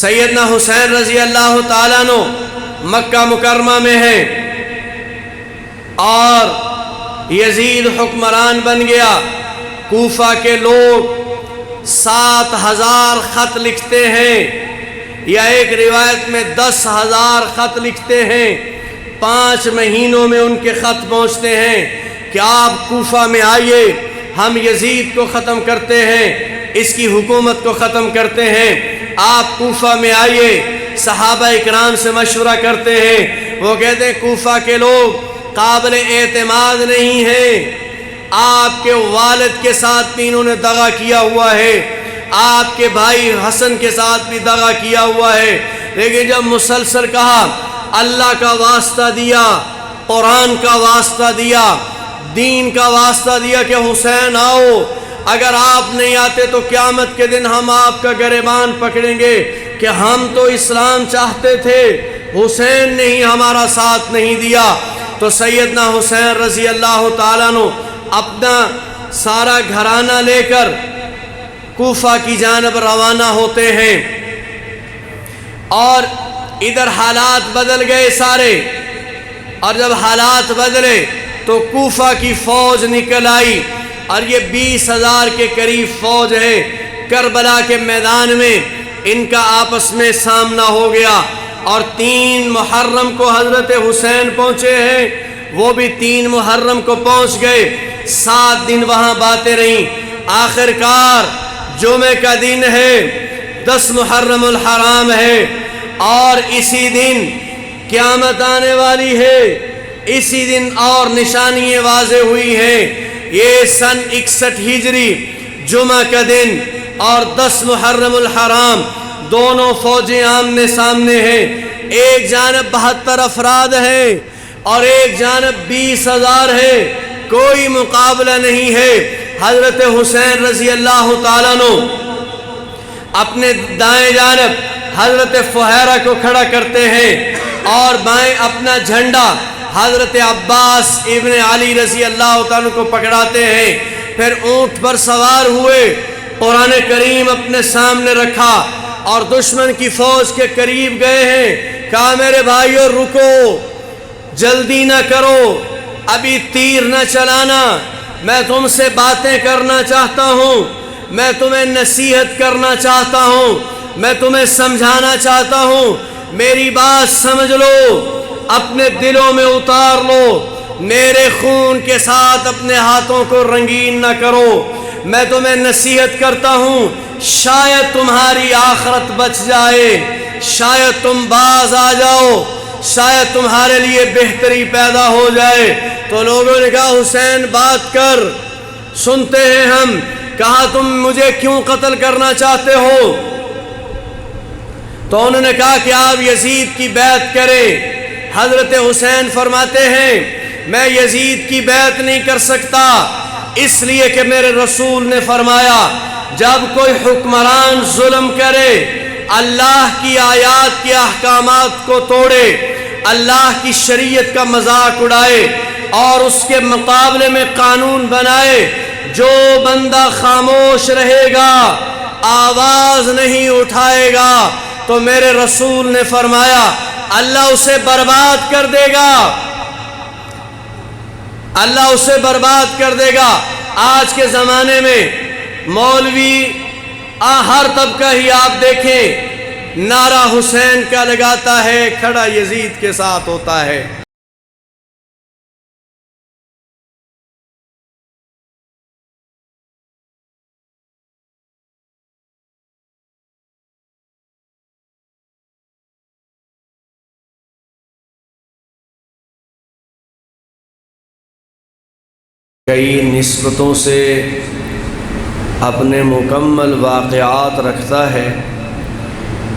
سیدنا حسین رضی اللہ تعالیٰ عنہ مکہ مکرمہ میں ہیں اور یزید حکمران بن گیا۔ کوفہ کے لوگ 7,000 خط لکھتے ہیں، یا ایک روایت میں 10,000 خط لکھتے ہیں۔ 5 مہینوں میں ان کے خط پہنچتے ہیں کہ آپ کوفہ میں آئیے، ہم یزید کو ختم کرتے ہیں، اس کی حکومت کو ختم کرتے ہیں، آپ کوفہ میں آئیے۔ صحابہ اکرام سے مشورہ کرتے ہیں، وہ کہتے ہیں کوفہ کے لوگ قابل اعتماد نہیں ہیں، آپ کے والد کے ساتھ بھی انہوں نے دغا کیا ہوا ہے، آپ کے بھائی حسن کے ساتھ بھی دغا کیا ہوا ہے۔ لیکن جب مسلسل کہا، اللہ کا واسطہ دیا، قرآن کا واسطہ دیا، دین کا واسطہ دیا کہ حسین آؤ، اگر آپ نہیں آتے تو قیامت کے دن ہم آپ کا گریبان پکڑیں گے کہ ہم تو اسلام چاہتے تھے، حسین نے ہی ہمارا ساتھ نہیں دیا۔ تو سیدنا حسین رضی اللہ تعالیٰ عنہ اپنا سارا گھرانہ لے کر کوفہ کی جانب روانہ ہوتے ہیں، اور ادھر حالات بدل گئے سارے، اور جب حالات بدلے تو کوفہ کی فوج نکل آئی، اور یہ 20,000 کے قریب فوج ہے۔ کربلا کے میدان میں ان کا آپس میں سامنا ہو گیا، اور 3 محرم کو حضرت حسین پہنچے ہیں، وہ بھی 3 محرم کو پہنچ گئے۔ 7 دن وہاں باتیں رہیں، آخر کار جمعہ کا دن ہے، 10 محرم الحرام ہے، اور اسی دن قیامت آنے والی ہے، اسی دن اور نشانیاں واضح ہوئی ہیں۔ یہ سن 61 ہجری جمعہ کا دن اور 10 محرم الحرام، دونوں فوجیں آمنے سامنے ہیں۔ ایک جانب 72 افراد ہیں اور ایک جانب 20,000 ہے، کوئی مقابلہ نہیں ہے۔ حضرت حسین رضی اللہ تعالیٰ عنہ اپنے دائیں جانب حضرت فہیرہ کو کھڑا کرتے ہیں، اور بائیں اپنا جھنڈا حضرت عباس ابن علی رضی اللہ تعالیٰ کو پکڑاتے ہیں۔ پھر اونٹ پر سوار ہوئے، قرآن کریم اپنے سامنے رکھا، اور دشمن کی فوج کے قریب گئے ہیں، کہا میرے بھائیو رکو، جلدی نہ کرو، ابھی تیر نہ چلانا، میں تم سے باتیں کرنا چاہتا ہوں، میں تمہیں نصیحت کرنا چاہتا ہوں، میں تمہیں سمجھانا چاہتا ہوں، میری بات سمجھ لو، اپنے دلوں میں اتار لو، میرے خون کے ساتھ اپنے ہاتھوں کو رنگین نہ کرو، میں تمہیں نصیحت کرتا ہوں، شاید تمہاری آخرت بچ جائے، شاید تم باز آ جاؤ، شاید تمہارے لیے بہتری پیدا ہو جائے۔ تو لوگوں نے کہا حسین بات کر، سنتے ہیں ہم۔ کہا تم مجھے کیوں قتل کرنا چاہتے ہو؟ تو انہوں نے کہا کہ آپ یزید کی بیعت کریں۔ حضرت حسین فرماتے ہیں میں یزید کی بیعت نہیں کر سکتا، اس لیے کہ میرے رسول نے فرمایا جب کوئی حکمران ظلم کرے، اللہ کی آیات کے احکامات کو توڑے، اللہ کی شریعت کا مذاق اڑائے اور اس کے مقابلے میں قانون بنائے، جو بندہ خاموش رہے گا، آواز نہیں اٹھائے گا، تو میرے رسول نے فرمایا اللہ اسے برباد کر دے گا، اللہ اسے برباد کر دے گا۔ آج کے زمانے میں مولوی ہر طبقہ ہی آپ دیکھیں نعرہ حسین کا لگاتا ہے، کھڑا یزید کے ساتھ ہوتا ہے۔ کئی نسبتوں سے اپنے مکمل واقعات رکھتا ہے،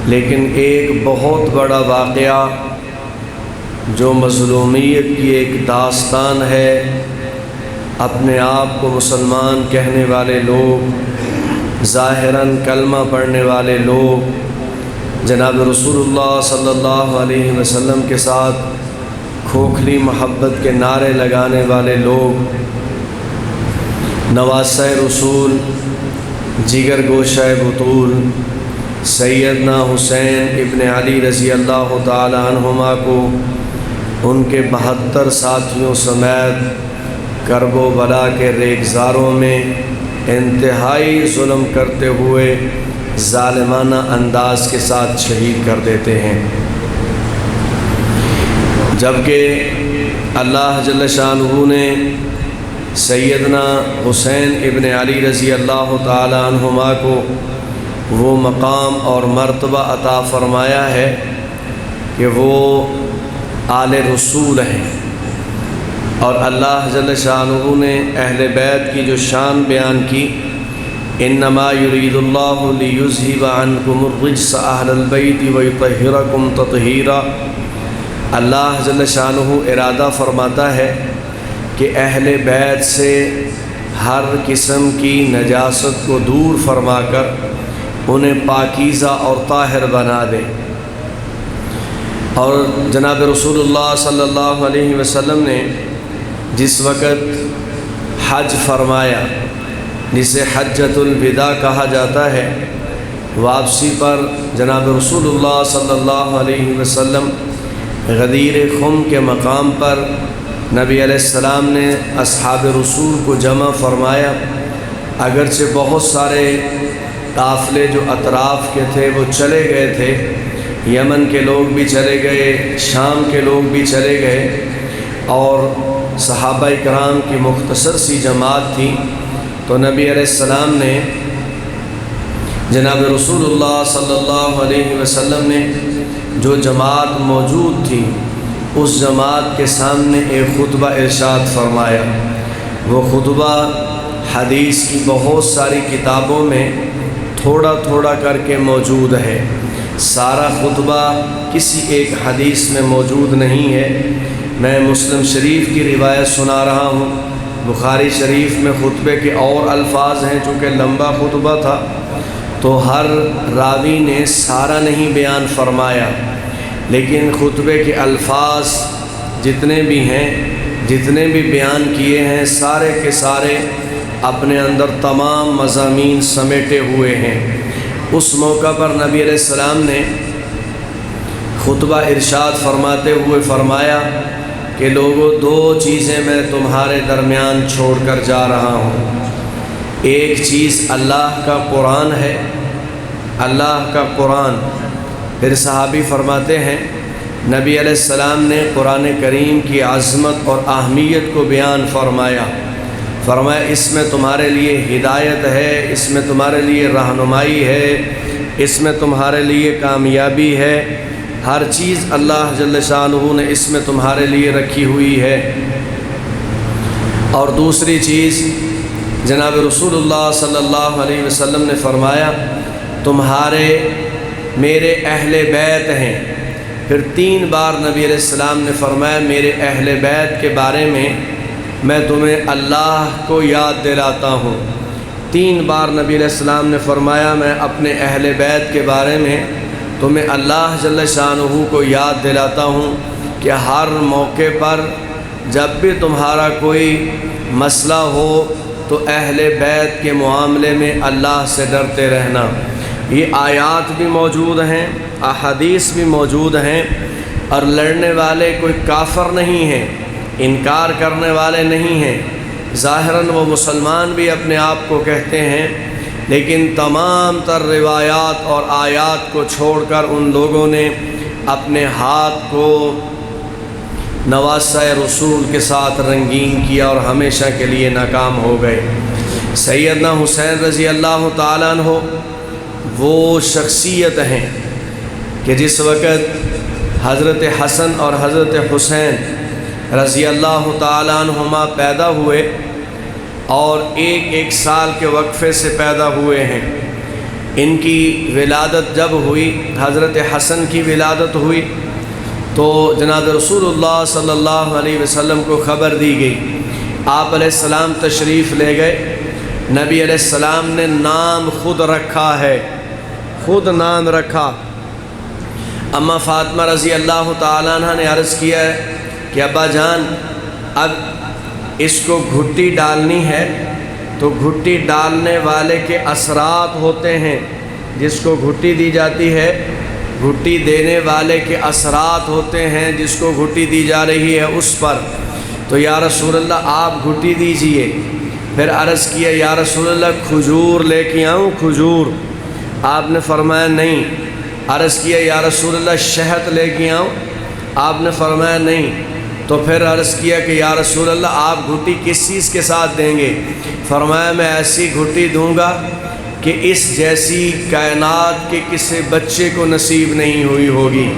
لیکن ایک بہت بڑا واقعہ جو مظلومیت کی ایک داستان ہے، اپنے آپ کو مسلمان کہنے والے لوگ، ظاہراً کلمہ پڑھنے والے لوگ، جناب رسول اللہ صلی اللہ علیہ وسلم کے ساتھ کھوکھلی محبت کے نعرے لگانے والے لوگ، نواسہ رسول، جگر گوشہ بطول، سیدنا حسین ابن علی رضی اللہ تعالی عنہما کو ان کے 72 ساتھیوں سمیت کرب و بلا کے ریگزاروں میں انتہائی ظلم کرتے ہوئے ظالمانہ انداز کے ساتھ شہید کر دیتے ہیں، جبکہ اللہ جل شانہ نے سیدنا حسین ابن علی رضی اللہ تعالی عنہما کو وہ مقام اور مرتبہ عطا فرمایا ہے کہ وہ آل رسول ہیں، اور اللہ جل شانہ نے اہل بیت کی جو شان بیان کی، انما یرید اللہ لیذھب عنکم الرجس اہل البیت ویطہرکم تطہیرا، اللہ جل شانہ ارادہ فرماتا ہے کہ اہل بیت سے ہر قسم کی نجاست کو دور فرما کر انہیں پاکیزہ اور طاہر بنا دے۔ اور جناب رسول اللہ صلی اللہ علیہ وسلم نے جس وقت حج فرمایا، جسے حجۃ الوداع کہا جاتا ہے، واپسی پر جناب رسول اللہ صلی اللہ علیہ وسلم غدیر خم کے مقام پر نبی علیہ السلام نے اصحاب رسول کو جمع فرمایا۔ اگرچہ بہت سارے قافلے جو اطراف کے تھے وہ چلے گئے تھے، یمن کے لوگ بھی چلے گئے، شام کے لوگ بھی چلے گئے، اور صحابہ کرام کی مختصر سی جماعت تھی، تو نبی علیہ السلام نے جناب رسول اللہ صلی اللہ علیہ وسلم نے جو جماعت موجود تھی اس جماعت کے سامنے ایک خطبہ ارشاد فرمایا۔ وہ خطبہ حدیث کی بہت ساری کتابوں میں تھوڑا تھوڑا کر کے موجود ہے، سارا خطبہ کسی ایک حدیث میں موجود نہیں ہے۔ میں مسلم شریف کی روایت سنا رہا ہوں، بخاری شریف میں خطبے کے اور الفاظ ہیں، چونکہ لمبا خطبہ تھا تو ہر راوی نے سارا نہیں بیان فرمایا، لیکن خطبے کے الفاظ جتنے بھی ہیں، جتنے بھی بیان کیے ہیں، سارے کے سارے اپنے اندر تمام مضامین سمیٹے ہوئے ہیں۔ اس موقع پر نبی علیہ السلام نے خطبہ ارشاد فرماتے ہوئے فرمایا کہ لوگوں، دو چیزیں میں تمہارے درمیان چھوڑ کر جا رہا ہوں۔ ایک چیز اللہ کا قرآن ہے، اللہ کا قرآن۔ پھر صحابی فرماتے ہیں نبی علیہ السلام نے قرآن کریم کی عظمت اور اہمیت کو بیان فرمایا، فرمایا اس میں تمہارے لیے ہدایت ہے، اس میں تمہارے لیے رہنمائی ہے، اس میں تمہارے لیے کامیابی ہے، ہر چیز اللہ جل شانہ نے اس میں تمہارے لیے رکھی ہوئی ہے۔ اور دوسری چیز جناب رسول اللہ صلی اللہ علیہ وسلم نے فرمایا تمہارے میرے اہل بیت ہیں۔ پھر 3 بار نبی علیہ السلام نے فرمایا میرے اہل بیت کے بارے میں تمہیں اللہ کو یاد دلاتا ہوں۔ 3 بار نبی علیہ السلام نے فرمایا میں اپنے اہل بیت کے بارے میں تمہیں اللہ جل شانہ کو یاد دلاتا ہوں کہ ہر موقع پر جب بھی تمہارا کوئی مسئلہ ہو تو اہل بیت کے معاملے میں اللہ سے ڈرتے رہنا۔ یہ آیات بھی موجود ہیں، احادیث بھی موجود ہیں، اور لڑنے والے کوئی کافر نہیں ہیں، انکار کرنے والے نہیں ہیں، ظاہراً وہ مسلمان بھی اپنے آپ کو کہتے ہیں، لیکن تمام تر روایات اور آیات کو چھوڑ کر ان لوگوں نے اپنے ہاتھ کو نواسہ رسول کے ساتھ رنگین کیا اور ہمیشہ کے لیے ناکام ہو گئے۔ سیدنا حسین رضی اللہ تعالیٰ عنہ وہ شخصیت ہیں کہ جس وقت حضرت حسن اور حضرت حسین رضی اللہ تعالیٰ عنہما پیدا ہوئے اور ایک سال کے وقفے سے پیدا ہوئے ہیں، ان کی ولادت جب ہوئی، حضرت حسن کی ولادت ہوئی تو جناب رسول اللہ صلی اللہ علیہ وسلم کو خبر دی گئی۔ آپ علیہ السلام تشریف لے گئے، نبی علیہ السلام نے نام خود رکھا ہے، خود نام رکھا۔ اما فاطمہ رضی اللہ تعالیٰ عنہ نے عرض کیا ہے کہ ابا جان اب اس کو گھٹی ڈالنی ہے تو گھٹی ڈالنے والے کے اثرات ہوتے ہیں، جس کو گھٹی دی جاتی ہے، گھٹی دینے والے کے اثرات ہوتے ہیں جس کو گھٹی دی جا رہی ہے اس پر۔ تو یا رسول اللہ آپ گھٹی دیجئے۔ پھر عرض کیا یا رسول اللہ کھجور لے کے آؤں؟ کھجور؟ آپ نے فرمایا نہیں۔ عرض کیا یا رسول اللہ شہد لے کے آؤں؟ آپ نے فرمایا نہیں۔ تو پھر عرض کیا کہ یا رسول اللہ آپ گھٹی کس چیز کے ساتھ دیں گے؟ فرمایا میں ایسی گھٹی دوں گا کہ اس جیسی کائنات کے کسی بچے کو نصیب نہیں ہوئی ہوگی۔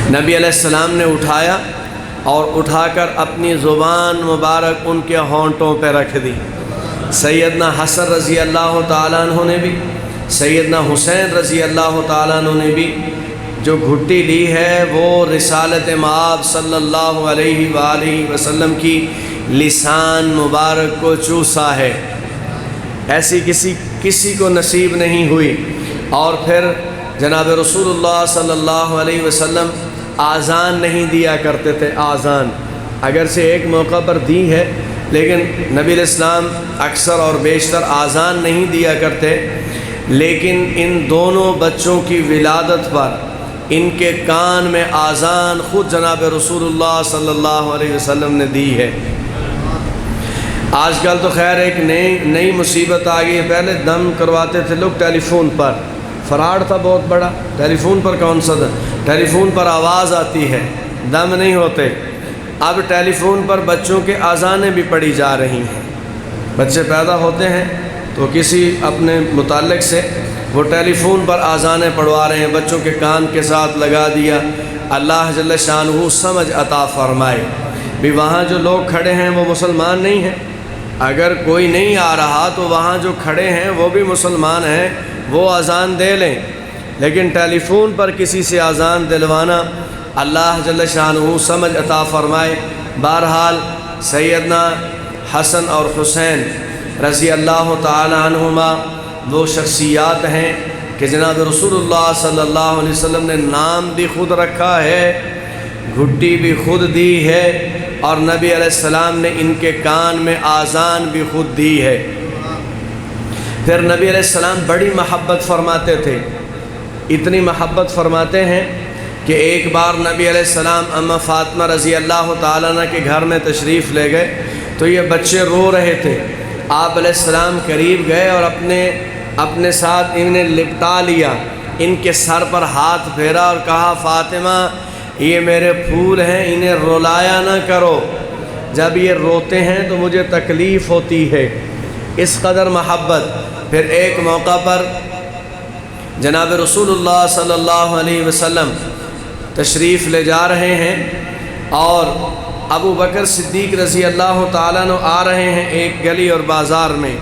نبی علیہ السلام نے اٹھایا اور اٹھا کر اپنی زبان مبارک ان کے ہونٹوں پہ رکھ دی۔ سیدنا حسن رضی اللہ تعالیٰ عنہ نے بھی، سیدنا حسین رضی اللہ تعالیٰ عنہ نے بھی جو گھٹی لی ہے وہ رسالت مآب صلی اللہ علیہ وآلہ وسلم کی لسان مبارک کو چوسا ہے، ایسی کسی کو نصیب نہیں ہوئی۔ اور پھر جناب رسول اللہ صلی اللہ علیہ وسلم آذان نہیں دیا کرتے تھے۔ آذان اگرچہ ایک موقع پر دی ہے، لیکن نبی علیہ السلام اکثر اور بیشتر آذان نہیں دیا کرتے۔ لیکن ان دونوں بچوں کی ولادت پر ان کے کان میں آذان خود جناب رسول اللہ صلی اللہ علیہ وسلم نے دی ہے۔ آج کل تو خیر ایک نئی مصیبت آ گئی ہے، پہلے دم کرواتے تھے لوگ ٹیلی فون پر، فراڈ تھا بہت بڑا۔ ٹیلی فون پر کون سا دم؟ ٹیلی فون پر آواز آتی ہے، دم نہیں ہوتے۔ اب ٹیلی فون پر بچوں کے اذانیں بھی پڑھی جا رہی ہیں۔ بچے پیدا ہوتے ہیں تو کسی اپنے متعلق سے وہ ٹیلی فون پر اذانیں پڑھوا رہے ہیں، بچوں کے کان کے ساتھ لگا دیا۔ اللہ جل شانہ سمجھ عطا فرمائے۔ بھی وہاں جو لوگ کھڑے ہیں وہ مسلمان نہیں ہیں، اگر کوئی نہیں آ رہا تو وہاں جو کھڑے ہیں وہ بھی مسلمان ہیں، وہ اذان دے لیں۔ لیکن ٹیلی فون پر کسی سے اذان دلوانا، اللہ جل شانہ سمجھ عطا فرمائے۔ بہرحال سیدنا حسن اور حسین رضی اللہ تعالی عنہما وہ شخصیات ہیں کہ جناب رسول اللہ صلی اللہ علیہ وسلم نے نام بھی خود رکھا ہے، گھٹی بھی خود دی ہے، اور نبی علیہ السلام نے ان کے کان میں آذان بھی خود دی ہے۔ پھر نبی علیہ السلام بڑی محبت فرماتے تھے، اتنی محبت فرماتے ہیں کہ ایک بار نبی علیہ السلام اماں فاطمہ رضی اللہ تعالیٰ عنہ کے گھر میں تشریف لے گئے تو یہ بچے رو رہے تھے۔ آپ علیہ السلام قریب گئے اور اپنے ساتھ انہیں لپٹا لیا، ان کے سر پر ہاتھ پھیرا اور کہا فاطمہ یہ میرے پھول ہیں، انہیں رلایا نہ کرو، جب یہ روتے ہیں تو مجھے تکلیف ہوتی ہے۔ اس قدر محبت۔ پھر ایک موقع پر جناب رسول اللہ صلی اللہ علیہ وسلم تشریف لے جا رہے ہیں اور ابو بکر صدیق رضی اللہ تعالیٰ عنہ آ رہے ہیں ایک گلی اور بازار میں،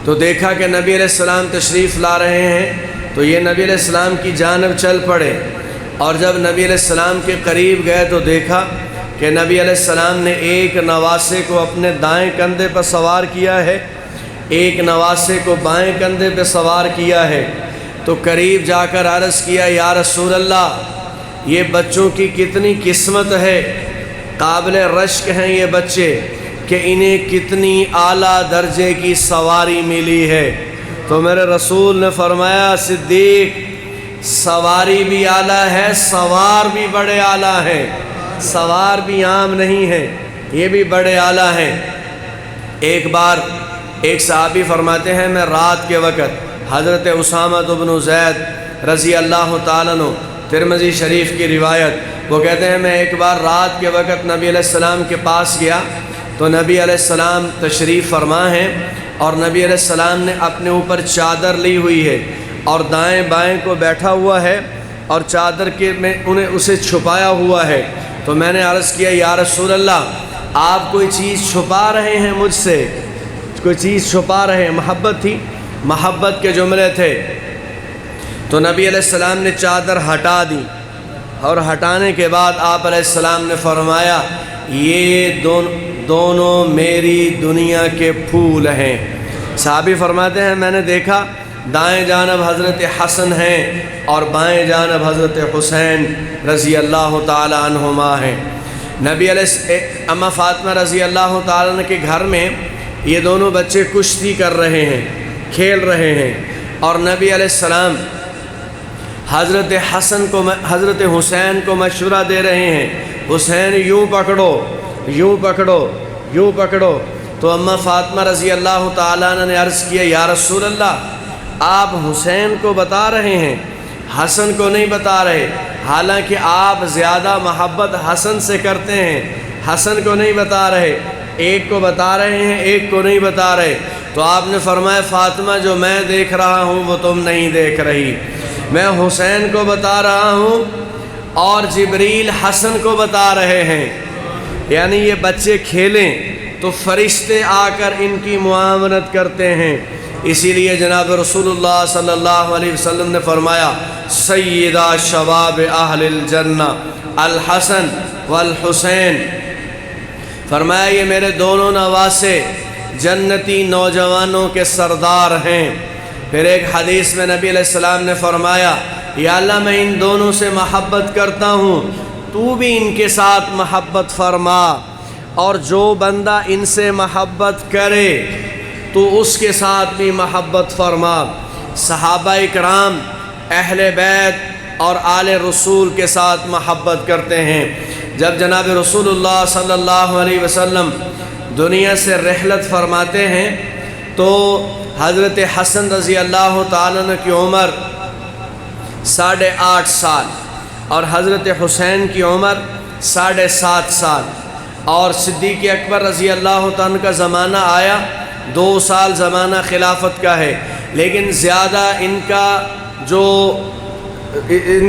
تو دیکھا کہ نبی علیہ السلام تشریف لا رہے ہیں تو یہ نبی علیہ السلام کی جانب چل پڑے، اور جب نبی علیہ السلام کے قریب گئے تو دیکھا کہ نبی علیہ السلام نے ایک نواسے کو اپنے دائیں کندھے پر سوار کیا ہے، ایک نواسے کو بائیں کندھے پہ سوار کیا ہے۔ تو قریب جا کر عرض کیا یا رسول اللہ یہ بچوں کی کتنی قسمت ہے، قابل رشک ہیں یہ بچے کہ انہیں کتنی اعلیٰ درجے کی سواری ملی ہے۔ تو میرے رسول نے فرمایا صدیق سواری بھی اعلیٰ ہے، سوار بھی بڑے اعلیٰ ہیں، سوار بھی عام نہیں ہیں، یہ بھی بڑے اعلیٰ ہیں۔ ایک بار ایک صحابی فرماتے ہیں میں رات کے وقت حضرت اسامہ بن زید رضی اللہ تعالیٰ عنہ، ترمذی شریف کی روایت، وہ کہتے ہیں میں ایک بار رات کے وقت نبی علیہ السلام کے پاس گیا تو نبی علیہ السلام تشریف فرما ہیں اور نبی علیہ السلام نے اپنے اوپر چادر لی ہوئی ہے اور دائیں بائیں کو بیٹھا ہوا ہے اور چادر کے میں اسے چھپایا ہوا ہے۔ تو میں نے عرض کیا یا رسول اللہ آپ کوئی چیز چھپا رہے ہیں مجھ سے، کوئی چیز چھپا رہے ہیں۔ محبت تھی، محبت کے جملے تھے۔ تو نبی علیہ السلام نے چادر ہٹا دی اور ہٹانے کے بعد آپ علیہ السلام نے فرمایا یہ دونوں میری دنیا کے پھول ہیں۔ صحابی فرماتے ہیں میں نے دیکھا دائیں جانب حضرت حسن ہیں اور بائیں جانب حضرت حسین رضی اللہ تعالی عنہما ہیں۔ نبی علیہ اماں فاطمہ رضی اللہ تعالیٰ عنہ کے گھر میں یہ دونوں بچے کشتی کر رہے ہیں، کھیل رہے ہیں، اور نبی علیہ السلام حضرت حسین کو مشورہ دے رہے ہیں، حسین یوں پکڑو، یوں پکڑو، یوں پکڑو۔ تو اماں فاطمہ رضی اللہ تعالیٰ عنہ نے عرض کیا، یا رسول اللہ، آپ حسین کو بتا رہے ہیں، حسن کو نہیں بتا رہے، حالانکہ آپ زیادہ محبت حسن سے کرتے ہیں، حسن کو نہیں بتا رہے، ایک کو بتا رہے ہیں، ایک کو نہیں بتا رہے۔ تو آپ نے فرمایا، فاطمہ جو میں دیکھ رہا ہوں وہ تم نہیں دیکھ رہی، میں حسین کو بتا رہا ہوں اور جبریل حسن کو بتا رہے ہیں۔ یعنی یہ بچے کھیلیں تو فرشتے آ کر ان کی معاونت کرتے ہیں۔ اسی لیے جناب رسول اللہ صلی اللہ علیہ وسلم نے فرمایا، سیدہ شباب اہل الجنہ الحسن والحسین، فرمایا یہ میرے دونوں نواسے جنتی نوجوانوں کے سردار ہیں۔ پھر ایک حدیث میں نبی علیہ السلام نے فرمایا، یا اللہ میں ان دونوں سے محبت کرتا ہوں، تو بھی ان کے ساتھ محبت فرما، اور جو بندہ ان سے محبت کرے تو اس کے ساتھ بھی محبت فرما۔ صحابہ اکرام اہل بیت اور آل رسول کے ساتھ محبت کرتے ہیں۔ جب جناب رسول اللہ صلی اللہ علیہ وسلم دنیا سے رحلت فرماتے ہیں تو حضرت حسن رضی اللہ تعالیٰ عنہ کی عمر 8.5 سال اور حضرت حسین کی عمر 7.5 سال، اور صدیق اکبر رضی اللہ تعالیٰ عنہ کا زمانہ آیا 2 سال زمانہ خلافت کا ہے، لیکن زیادہ ان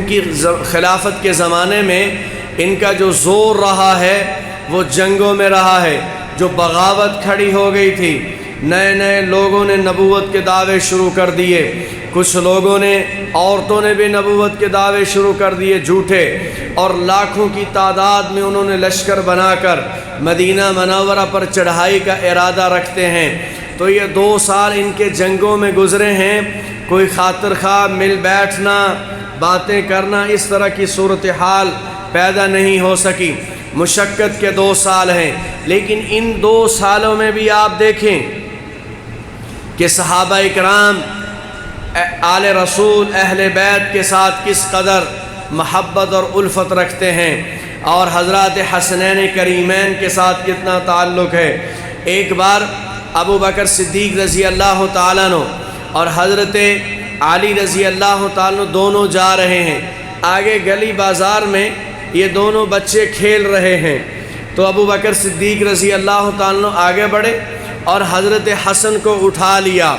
کی خلافت کے زمانے میں ان کا جو زور رہا ہے وہ جنگوں میں رہا ہے۔ جو بغاوت کھڑی ہو گئی تھی، نئے نئے لوگوں نے نبوت کے دعوے شروع کر دیے، کچھ لوگوں نے، عورتوں نے بھی نبوت کے دعوے شروع کر دیے جھوٹے، اور لاکھوں کی تعداد میں انہوں نے لشکر بنا کر مدینہ منورہ پر چڑھائی کا ارادہ رکھتے ہیں۔ تو یہ 2 سال ان کے جنگوں میں گزرے ہیں، کوئی خاطر خواہ مل بیٹھنا، باتیں کرنا، اس طرح کی صورتحال پیدا نہیں ہو سکی۔ مشقت کے 2 سال ہیں، لیکن ان 2 سالوں میں بھی آپ دیکھیں کہ صحابہ اکرام آل رسول اہل بیت کے ساتھ کس قدر محبت اور الفت رکھتے ہیں، اور حضرات حسنین کریمین کے ساتھ کتنا تعلق ہے۔ ایک بار ابو بکر صدیق رضی اللہ تعالیٰ عنہ اور حضرت علی رضی اللہ تعالیٰ عنہ دونوں جا رہے ہیں، آگے گلی بازار میں یہ دونوں بچے کھیل رہے ہیں، تو ابو بکر صدیق رضی اللہ تعالیٰ عنہ آگے بڑھے اور حضرت حسن کو اٹھا لیا،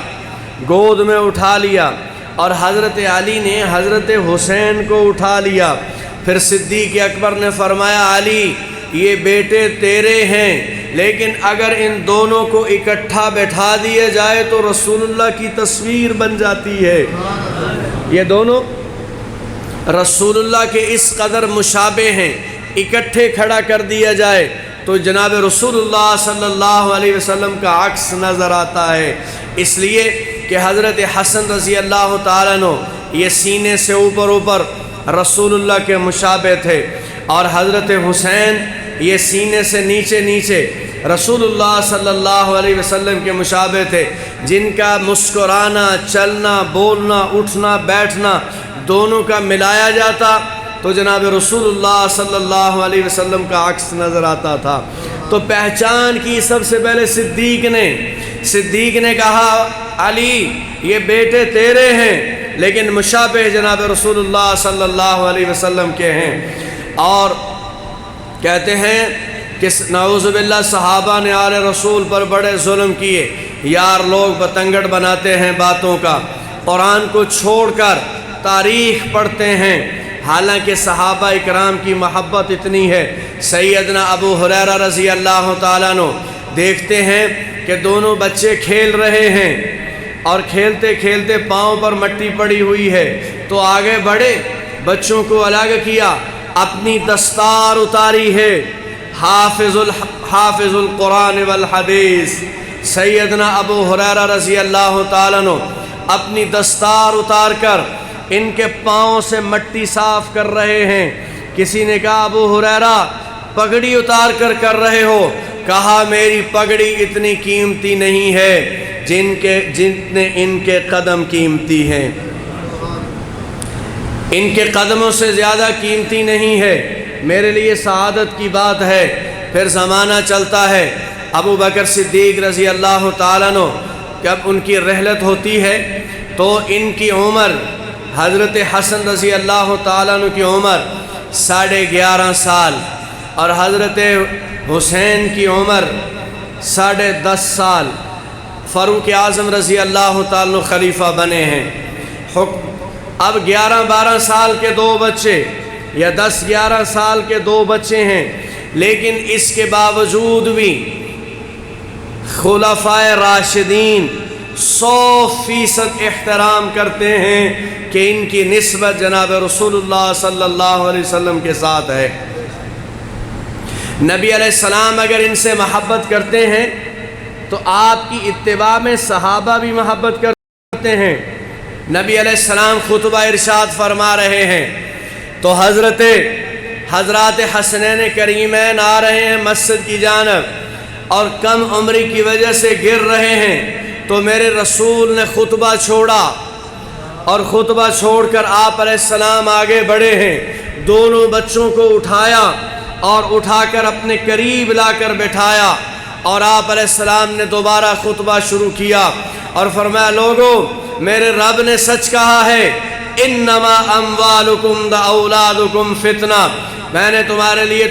گود میں اٹھا لیا، اور حضرت علی نے حضرت حسین کو اٹھا لیا۔ پھر صدیق اکبر نے فرمایا، علی یہ بیٹے تیرے ہیں، لیکن اگر ان دونوں کو اکٹھا بٹھا دیا جائے تو رسول اللہ کی تصویر بن جاتی ہے۔ یہ دونوں رسول اللہ کے اس قدر مشابہ ہیں، اکٹھے کھڑا کر دیا جائے تو جناب رسول اللہ صلی اللہ علیہ وسلم کا عکس نظر آتا ہے۔ اس لیے کہ حضرت حسن رضی اللہ تعالیٰ عنہ یہ سینے سے اوپر رسول اللہ کے مشابہ تھے، اور حضرت حسین یہ سینے سے نیچے رسول اللہ صلی اللہ علیہ وسلم کے مشابہ تھے، جن کا مسکرانا، چلنا، بولنا، اٹھنا، بیٹھنا دونوں کا ملایا جاتا تو جناب رسول اللہ صلی اللہ علیہ وسلم کا عکس نظر آتا تھا۔ تو پہچان کی سب سے پہلے صدیق نے کہا، علی یہ بیٹے تیرے ہیں، لیکن مشابہ جناب رسول اللہ صلی اللہ علیہ وسلم کے ہیں۔ اور کہتے ہیں کہ نعوذ باللہ صحابہ نے آل رسول پر بڑے ظلم کیے، یار لوگ بتنگڑ بناتے ہیں باتوں کا، قرآن کو چھوڑ کر تاریخ پڑھتے ہیں، حالانکہ صحابہ اکرام کی محبت اتنی ہے۔ سیدنا ابو ہریرہ رضی اللہ تعالیٰ عنہ دیکھتے ہیں کہ دونوں بچے کھیل رہے ہیں، اور کھیلتے کھیلتے پاؤں پر مٹی پڑی ہوئی ہے، تو آگے بڑھے، بچوں کو الگ کیا، اپنی دستار اتاری ہے، حافظ القرآن والحدیث سیدنا ابو ہریرہ رضی اللہ تعالیٰ عنہ اپنی دستار اتار کر ان کے پاؤں سے مٹی صاف کر رہے ہیں۔ کسی نے کہا، ابو ہریرہ پگڑی اتار کر رہے ہو؟ کہا، میری پگڑی اتنی قیمتی نہیں ہے، جتنے ان کے قدم قیمتی ہیں، ان کے قدموں سے زیادہ قیمتی نہیں ہے۔ میرے لیے سعادت کی بات ہے۔ پھر زمانہ چلتا ہے، ابو بکر صدیق رضی اللہ تعالیٰ عنہ جب ان کی رحلت ہوتی ہے تو ان کی عمر، حضرت حسن رضی اللہ تعالیٰ عنہ کی عمر 11.5 سال اور حضرت حسین کی عمر 10.5 سال۔ فاروق اعظم رضی اللہ تعالیٰ عنہ خلیفہ بنے ہیں۔ اب 11-12 سال کے 2 بچے یا 10-11 سال کے 2 بچے ہیں، لیکن اس کے باوجود بھی خلفائے راشدین 100% احترام کرتے ہیں کہ ان کی نسبت جناب رسول اللہ صلی اللہ علیہ وسلم کے ساتھ ہے۔ نبی علیہ السلام اگر ان سے محبت کرتے ہیں تو آپ کی اتباع میں صحابہ بھی محبت کرتے ہیں۔ نبی علیہ السلام خطبہ ارشاد فرما رہے ہیں تو حضرات حسنین کریمین آ رہے ہیں مسجد کی جانب اور کم عمری کی وجہ سے گر رہے ہیں، تو میرے رسول نے خطبہ چھوڑا اور خطبہ چھوڑ کر آپ علیہ السلام آگے بڑھے ہیں، دونوں بچوں کو اٹھایا اور اٹھا کر اپنے قریب لا کر بٹھایا اور آپ علیہ السلام نے دوبارہ خطبہ شروع کیا اور فرمایا، لوگوں میرے رب نے سچ کہا ہے، انما اموالکم و اولادکم فتنہ، میں نے تمہارے لیے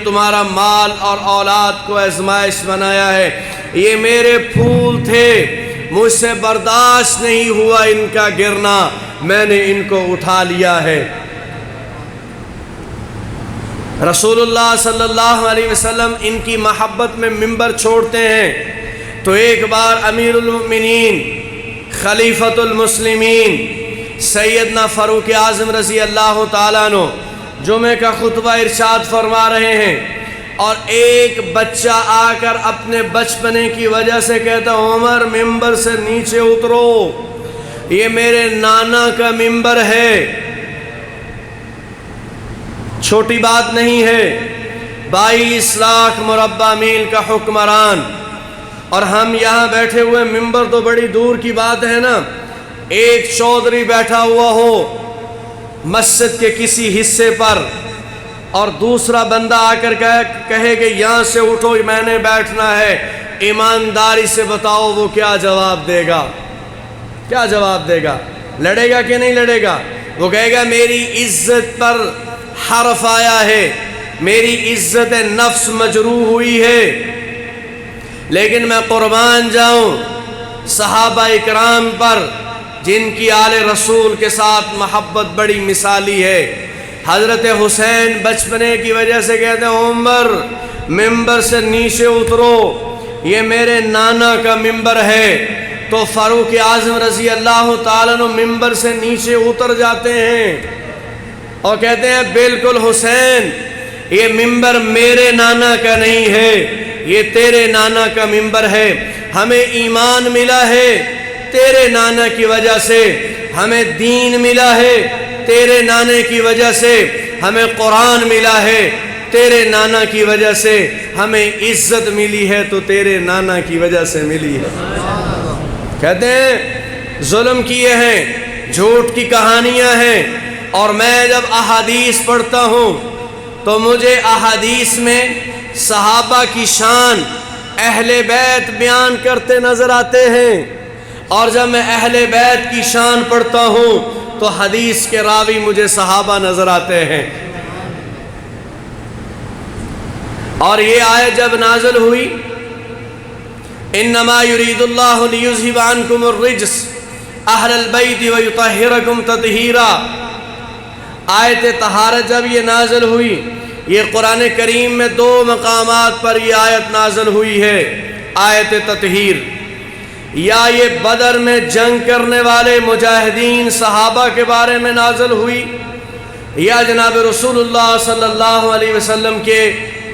تمہارا مال اور اولاد کو آزمائش بنایا ہے۔ یہ میرے پھول تھے، مجھ سے برداشت نہیں ہوا ان کا گرنا، میں نے ان کو اٹھا لیا ہے۔ رسول اللہ صلی اللہ علیہ وسلم ان کی محبت میں منبر چھوڑتے ہیں تو ایک بار امیر المؤمنین خلیفۃ المسلمین سیدنا فاروق اعظم رضی اللہ تعالیٰ عنہ جمعہ کا خطبہ ارشاد فرما رہے ہیں اور ایک بچہ آ کر اپنے بچپنے کی وجہ سے کہتا، عمر ممبر سے نیچے اترو، یہ میرے نانا کا ممبر ہے۔ چھوٹی بات نہیں ہے، 22 لاکھ مربع میل کا حکمران، اور ہم یہاں بیٹھے ہوئے، ممبر تو بڑی دور کی بات ہے نا، ایک چودھری بیٹھا ہوا ہو مسجد کے کسی حصے پر اور دوسرا بندہ آ کر کہے کہ یہاں سے اٹھو میں نے بیٹھنا ہے، ایمانداری سے بتاؤ وہ کیا جواب دے گا؟ کیا جواب دے گا؟ لڑے گا کہ نہیں لڑے گا؟ وہ کہے گا میری عزت پر حرف آیا ہے، میری عزت نفس مجروح ہوئی ہے، لیکن میں قربان جاؤں صحابہ اکرام پر جن کی آل رسول کے ساتھ محبت بڑی مثالی ہے۔ حضرت حسین بچپنے کی وجہ سے کہتے ہیں، عمر ممبر سے نیچے اترو، یہ میرے نانا کا ممبر ہے، تو فاروق اعظم رضی اللہ تعالیٰ عنہ ممبر سے نیچے اتر جاتے ہیں اور کہتے ہیں، بالکل حسین، یہ ممبر میرے نانا کا نہیں ہے، یہ تیرے نانا کا ممبر ہے، ہمیں ایمان ملا ہے تیرے نانا کی وجہ سے، ہمیں دین ملا ہے تیرے نانے کی وجہ سے، ہمیں قرآن ملا ہے تیرے نانا کی وجہ سے، ہمیں عزت ملی ہے تو تیرے نانا کی وجہ سے ملی ہے۔ کہتے ہیں ظلم کیے ہیں، جھوٹ کی کہانیاں ہیں، اور میں جب احادیث پڑھتا ہوں تو مجھے احادیث میں صحابہ کی شان اہل بیت بیان کرتے نظر آتے ہیں، اور جب میں اہل بیت کی شان پڑھتا ہوں تو حدیث کے راوی مجھے صحابہ نظر آتے ہیں۔ اور یہ آیت جب نازل ہوئی، انما یرید اللہ لیذھب عنکم الرجس اہل البیت ویطہرکم تطہیرا، آیت طہارت جب یہ نازل ہوئی، یہ قرآن کریم میں 2 مقامات پر یہ آیت نازل ہوئی ہے، آیت تطہیر، یا یہ بدر میں جنگ کرنے والے مجاہدین صحابہ کے بارے میں نازل ہوئی، یا جناب رسول اللہ صلی اللہ علیہ وسلم کے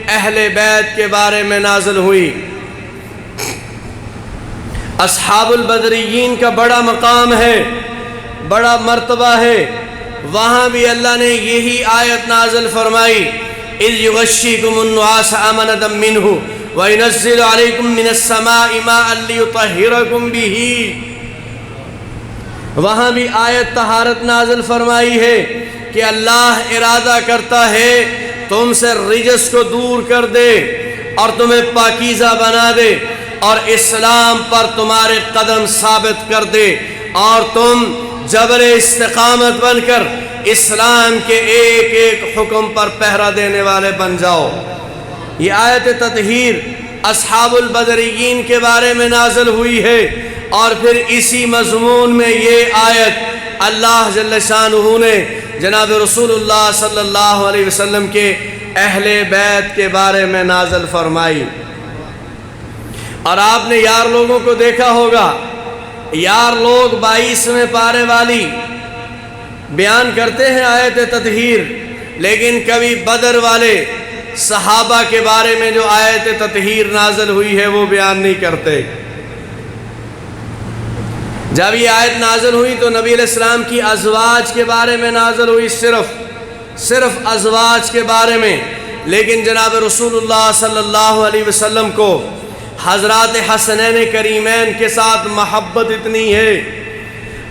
اہل بیت کے بارے میں نازل ہوئی۔ اصحاب البدریین کا بڑا مقام ہے، بڑا مرتبہ ہے، وہاں بھی اللہ نے یہی آیت نازل فرمائی، اذ یغشیکم النعاس امنۃ منہ وَيُنَزِّلُ عَلَيْكُم مِّنَ السَّمَاءِ مَاءً لِيُطَهِّرَكُم بِهِ۔ وہاں بھی آیت طہارت نازل فرمائی ہے کہ اللہ ارادہ کرتا ہے تم سے رجس کو دور کر دے اور تمہیں پاکیزہ بنا دے اور اسلام پر تمہارے قدم ثابت کر دے اور تم جبل استقامت بن کر اسلام کے ایک ایک حکم پر پہرا دینے والے بن جاؤ۔ یہ آیت تطہیر اصحاب البدریین کے بارے میں نازل ہوئی ہے، اور پھر اسی مضمون میں یہ آیت اللہ جل شانہ نے جناب رسول اللہ صلی اللہ علیہ وسلم کے اہل بیت کے بارے میں نازل فرمائی۔ اور آپ نے یار لوگوں کو دیکھا ہوگا، یار لوگ 22ویں پارے والی بیان کرتے ہیں آیت تطہیر، لیکن کبھی بدر والے صحابہ کے بارے میں جو آیت تطہیر نازل ہوئی ہے وہ بیان نہیں کرتے۔ جب یہ آیت نازل ہوئی تو نبی علیہ السلام کی ازواج کے بارے میں نازل ہوئی، صرف ازواج کے بارے میں، لیکن جناب رسول اللہ صلی اللہ علیہ وسلم کو حضرات حسنین کریمین کے ساتھ محبت اتنی ہے،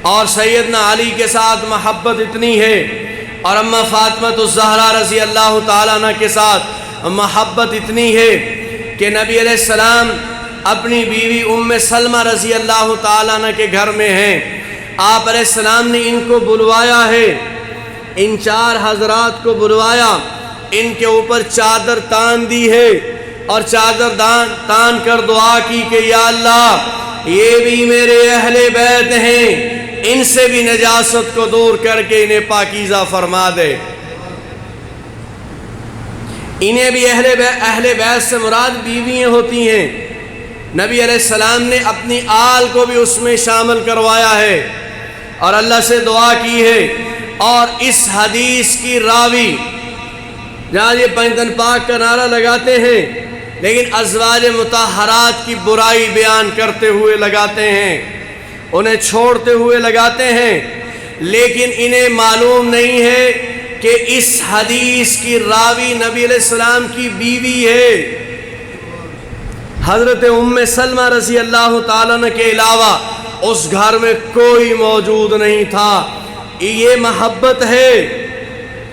اور سیدنا علی کے ساتھ محبت اتنی ہے، اور اماں فاطمہ الزہرا رضی اللہ تعالیٰ عنہ کے ساتھ محبت اتنی ہے کہ نبی علیہ السلام اپنی بیوی ام سلمہ رضی اللہ تعالیٰ عنہ کے گھر میں ہیں۔ آپ علیہ السلام نے ان کو بلوایا ہے، ان 4 حضرات کو بلوایا، ان کے اوپر چادر تان دی ہے، اور چادر تان کر دعا کی کہ یا اللہ یہ بھی میرے اہل بیت ہیں، ان سے بھی نجاست کو دور کر کے انہیں پاکیزہ فرما دے۔ انہیں بھی اہل بیت سے مراد بیویاں ہوتی ہیں۔ نبی علیہ السلام نے اپنی آل کو بھی اس میں شامل کروایا ہے اور اللہ سے دعا کی ہے۔ اور اس حدیث کی راوی، جہاں یہ پنجتن پاک کا نعرہ لگاتے ہیں لیکن ازواج مطہرات کی برائی بیان کرتے ہوئے لگاتے ہیں، انہیں چھوڑتے ہوئے لگاتے ہیں، لیکن انہیں معلوم نہیں ہے کہ اس حدیث کی راوی نبی علیہ السلام کی بیوی ہے۔ حضرت ام سلمہ رضی اللہ تعالیٰ عنہ کے علاوہ اس گھر میں کوئی موجود نہیں تھا۔ یہ محبت ہے۔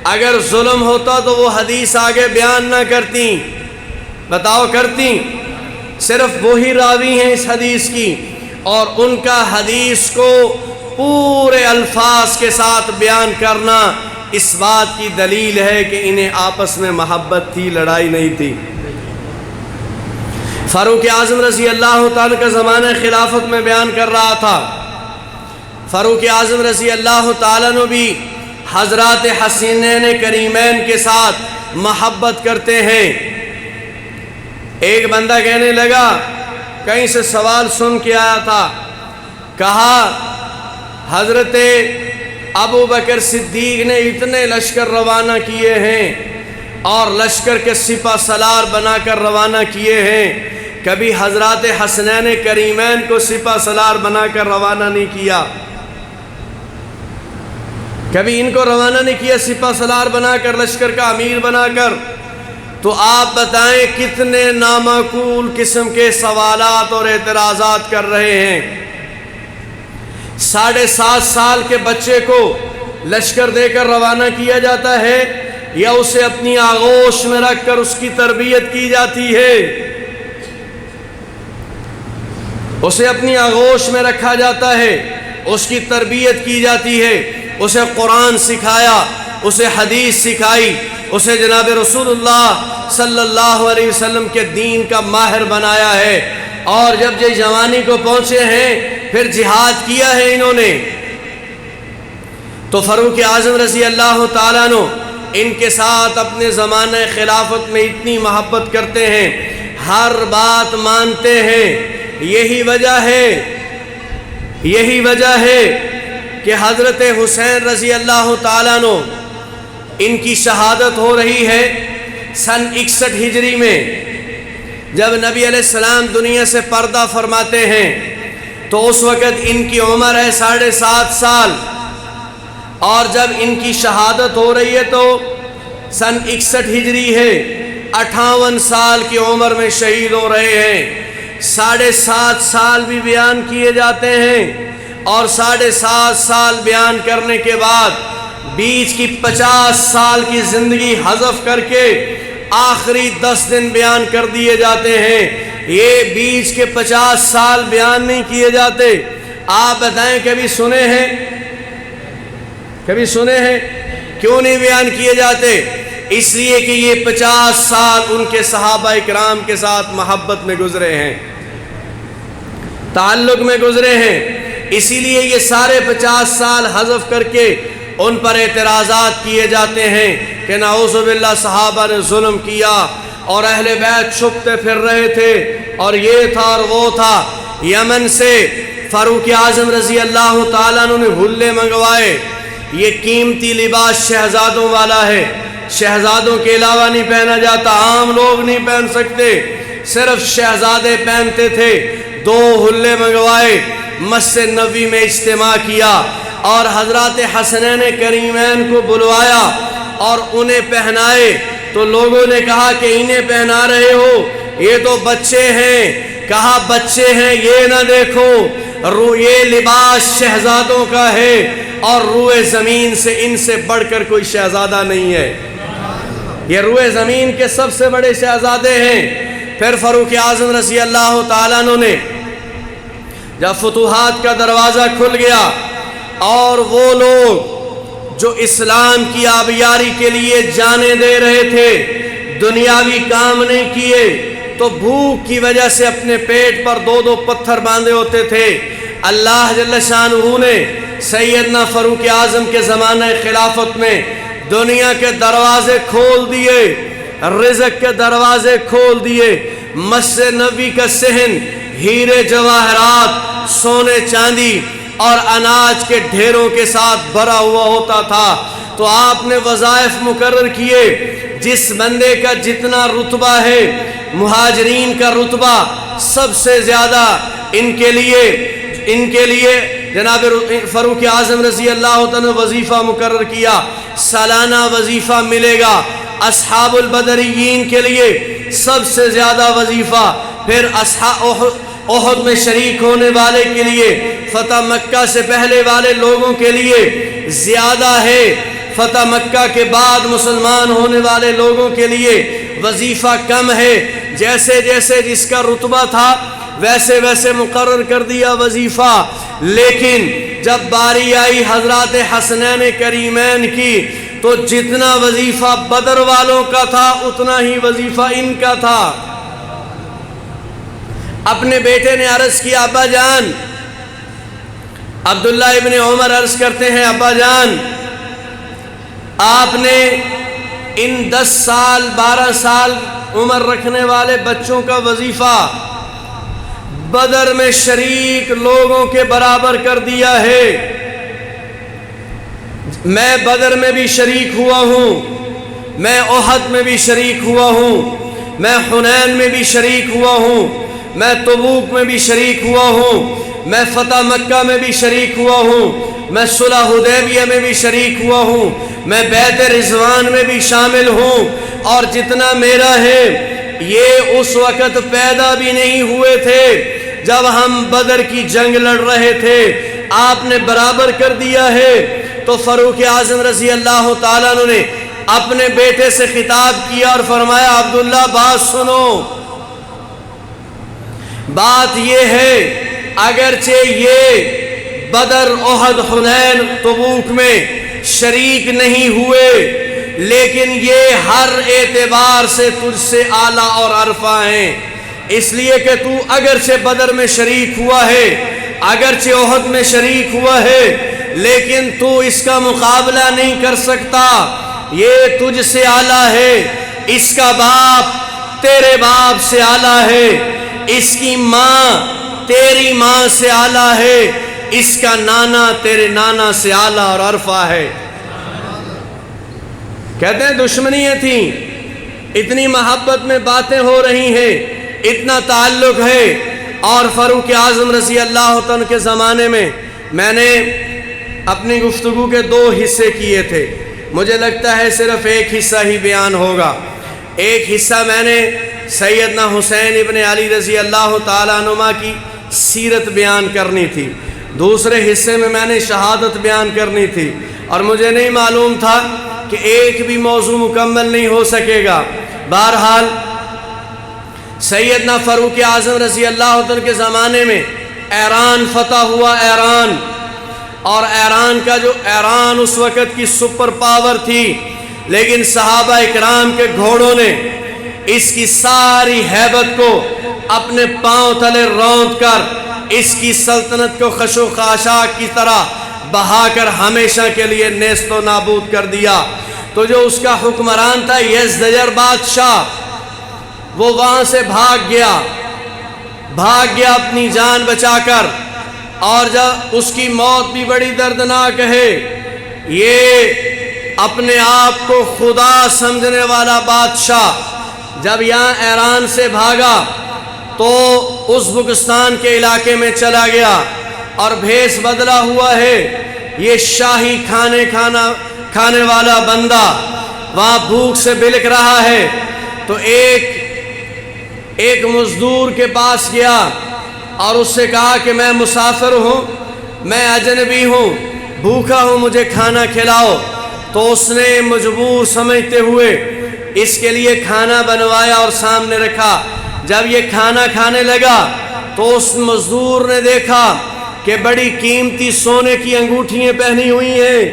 اگر ظلم ہوتا تو وہ حدیث آگے بیان نہ کرتی، بتاؤ کرتی؟ صرف وہی راوی ہیں اس حدیث کی، اور ان کا حدیث کو پورے الفاظ کے ساتھ بیان کرنا اس بات کی دلیل ہے کہ انہیں آپس میں محبت تھی، لڑائی نہیں تھی۔ فاروق اعظم رضی اللہ تعالیٰ کا زمانہ خلافت میں بیان کر رہا تھا۔ فاروق اعظم رضی اللہ تعالیٰ نے بھی حضرات حسنین کریمین کے ساتھ محبت کرتے ہیں۔ ایک بندہ کہنے لگا، کہیں سے سوال سن کے آیا تھا، کہا حضرت ابو بکر صدیق نے اتنے لشکر روانہ کیے ہیں اور لشکر کے سپہ سالار بنا کر روانہ کیے ہیں، کبھی حضرات حسنین کریمین کو سپہ سالار بنا کر روانہ نہیں کیا، کبھی ان کو روانہ نہیں کیا سپہ سالار بنا کر، لشکر کا امیر بنا کر۔ تو آپ بتائیں کتنے نامعقول قسم کے سوالات اور اعتراضات کر رہے ہیں۔ 7.5 سال کے بچے کو لشکر دے کر روانہ کیا جاتا ہے، یا اسے اپنی آغوش میں رکھ کر اس کی تربیت کی جاتی ہے؟ اسے اپنی آغوش میں رکھا جاتا ہے، اس کی تربیت کی جاتی ہے، اسے قرآن سکھایا، اسے حدیث سکھائی، اسے جناب رسول اللہ صلی اللہ علیہ وسلم کے دین کا ماہر بنایا ہے، اور جب یہ جوانی کو پہنچے ہیں پھر جہاد کیا ہے انہوں نے۔ تو فاروق اعظم رضی اللہ تعالیٰ عنہ ان کے ساتھ اپنے زمانہ خلافت میں اتنی محبت کرتے ہیں، ہر بات مانتے ہیں۔ یہی وجہ ہے کہ حضرت حسین رضی اللہ تعالیٰ عنہ ان کی شہادت ہو رہی ہے سن 61 ہجری میں، جب نبی علیہ السلام دنیا سے پردہ فرماتے ہیں تو اس وقت ان کی عمر ہے 7.5 سال، اور جب ان کی شہادت ہو رہی ہے تو سن 61 ہجری ہے۔ 58 سال کی عمر میں شہید ہو رہے ہیں، 7.5 سال بھی بیان کیے جاتے ہیں، اور 7.5 سال بیان کرنے کے بعد بیچ کی 50 سال کی زندگی حذف کر کے آخری 10 دن بیان کر دیے جاتے ہیں۔ یہ بیچ کے 50 سال بیان نہیں کیے جاتے۔ آپ بتائیں کبھی سنے ہیں؟ کبھی سنے ہیں؟ کیوں نہیں بیان کیے جاتے؟ اس لیے کہ یہ 50 سال ان کے صحابہ اکرام کے ساتھ محبت میں گزرے ہیں، تعلق میں گزرے ہیں، اسی لیے یہ سارے 50 سال حذف کر کے ان پر اعتراضات کیے جاتے ہیں کہ نعوذ باللہ صحابہ نے ظلم کیا اور اہل بیت چھپتے پھر رہے تھے اور یہ تھا اور وہ تھا۔ یمن سے فاروق اعظم رضی اللہ تعالیٰ عنہ نے حلے منگوائے۔ یہ قیمتی لباس شہزادوں والا ہے، شہزادوں کے علاوہ نہیں پہنا جاتا، عام لوگ نہیں پہن سکتے، صرف شہزادے پہنتے تھے۔ 2 حلے منگوائے، مسجد نبوی میں اجتماع کیا اور حضرات حسنین کریمین کو بلوایا اور انہیں پہنائے۔ تو لوگوں نے کہا کہ انہیں پہنا رہے ہو، یہ تو بچے ہیں۔ کہا بچے ہیں یہ نہ دیکھو، یہ لباس شہزادوں کا ہے اور روئے زمین سے ان سے بڑھ کر کوئی شہزادہ نہیں ہے، یہ روئے زمین کے سب سے بڑے شہزادے ہیں۔ پھر فاروق اعظم رضی اللہ تعالیٰ عنہ نے جب فتوحات کا دروازہ کھل گیا اور وہ لوگ جو اسلام کی آبیاری کے لیے جانیں دے رہے تھے، دنیاوی کام نہیں کیے، تو بھوک کی وجہ سے اپنے پیٹ پر 2 پتھر باندھے ہوتے تھے۔ اللہ جل شانہ نے سیدنا فاروق اعظم کے زمانہ خلافت میں دنیا کے دروازے کھول دیے، رزق کے دروازے کھول دیے۔ مسجد نبوی کا صحن ہیرے جواہرات، سونے چاندی اور اناج کے ڈھیروں کے ساتھ بھرا ہوا ہوتا تھا۔ تو آپ نے وظائف مقرر کیے، جس بندے کا جتنا رتبہ ہے، مہاجرین کا رتبہ سب سے زیادہ ان کے لیے جناب فاروق اعظم رضی اللہ عنہ وظیفہ مقرر کیا، سالانہ وظیفہ ملے گا۔ اصحاب البدریین کے لیے سب سے زیادہ وظیفہ، پھر احد میں شریک ہونے والے کے لیے، فتح مکہ سے پہلے والے لوگوں کے لیے زیادہ ہے، فتح مکہ کے بعد مسلمان ہونے والے لوگوں کے لیے وظیفہ کم ہے۔ جیسے جیسے جس کا رتبہ تھا ویسے ویسے مقرر کر دیا وظیفہ، لیکن جب باری آئی حضرات حسنین کریمین کی تو جتنا وظیفہ بدر والوں کا تھا اتنا ہی وظیفہ ان کا تھا۔ اپنے بیٹے نے عرض کیا، ابا جان، عبداللہ ابن عمر عرض کرتے ہیں، ابا جان آپ نے ان 10 سال 12 سال عمر رکھنے والے بچوں کا وظیفہ بدر میں شریک لوگوں کے برابر کر دیا ہے۔ میں بدر میں بھی شریک ہوا ہوں، میں احد میں بھی شریک ہوا ہوں، میں حنین میں بھی شریک ہوا ہوں، میں تبوک میں بھی شریک ہوا ہوں، میں فتح مکہ میں بھی شریک ہوا ہوں، میں صلح حدیبیہ میں بھی شریک ہوا ہوں، میں بیعت رضوان میں بھی شامل ہوں، اور جتنا میرا ہے یہ اس وقت پیدا بھی نہیں ہوئے تھے جب ہم بدر کی جنگ لڑ رہے تھے، آپ نے برابر کر دیا ہے۔ تو فاروق اعظم رضی اللہ تعالیٰ عنہ نے اپنے بیٹے سے خطاب کیا اور فرمایا، عبداللہ بات سنو، بات یہ ہے اگرچہ یہ بدر احد حنین تبوک میں شریک نہیں ہوئے، لیکن یہ ہر اعتبار سے تجھ سے اعلیٰ اور عرفہ ہیں، اس لیے کہ تو اگرچہ بدر میں شریک ہوا ہے، اگرچہ احد میں شریک ہوا ہے، لیکن تو اس کا مقابلہ نہیں کر سکتا، یہ تجھ سے اعلیٰ ہے، اس کا باپ تیرے باپ سے اعلیٰ ہے، اس کی ماں تیری ماں سے اعلیٰ ہے، اس کا نانا تیرے نانا سے اعلیٰ اور عرفہ ہے۔ کہتے ہیں دشمنیاں تھیں، اتنی محبت میں باتیں ہو رہی ہیں، اتنا تعلق ہے، اور فاروق اعظم رضی اللہ عنہ کے زمانے میں نے اپنی گفتگو کے 2 حصے کیے تھے، مجھے لگتا ہے صرف ایک حصہ ہی بیان ہوگا۔ ایک حصہ میں نے سیدنا حسین ابن علی رضی اللہ تعالیٰ عنہما کی سیرت بیان کرنی تھی، دوسرے حصے میں نے شہادت بیان کرنی تھی، اور مجھے نہیں معلوم تھا کہ ایک بھی موضوع مکمل نہیں ہو سکے گا۔ بہرحال سیدنا فاروق اعظم رضی اللہ عنہ کے زمانے میں ایران فتح ہوا، ایران، اور ایران کا جو ایران اس وقت کی سپر پاور تھی، لیکن صحابہ اکرام کے گھوڑوں نے اس کی ساری ہیبت کو اپنے پاؤں تلے روند کر اس کی سلطنت کو خش و خاشاک کی طرح بہا کر ہمیشہ کے لیے نیست و نابود کر دیا۔ تو جو اس کا حکمران تھا یزدجر بادشاہ، وہ وہاں سے بھاگ گیا اپنی جان بچا کر، اور جب اس کی موت بھی بڑی دردناک ہے۔ یہ اپنے آپ کو خدا سمجھنے والا بادشاہ جب یہاں ایران سے بھاگا تو ازبکستان کے علاقے میں چلا گیا، اور بھیس بدلا ہوا ہے، یہ شاہی کھانے والا بندہ وہاں بھوک سے بلک رہا ہے۔ تو ایک مزدور کے پاس گیا اور اس سے کہا کہ میں مسافر ہوں، میں اجنبی ہوں، بھوکا ہوں، مجھے کھانا کھلاؤ۔ تو اس نے مجبور سمجھتے ہوئے اس کے لیے کھانا بنوایا اور سامنے رکھا۔ جب یہ کھانا کھانے لگا تو اس مزدور نے دیکھا کہ بڑی قیمتی سونے کی انگوٹھیاں پہنی ہوئی ہیں۔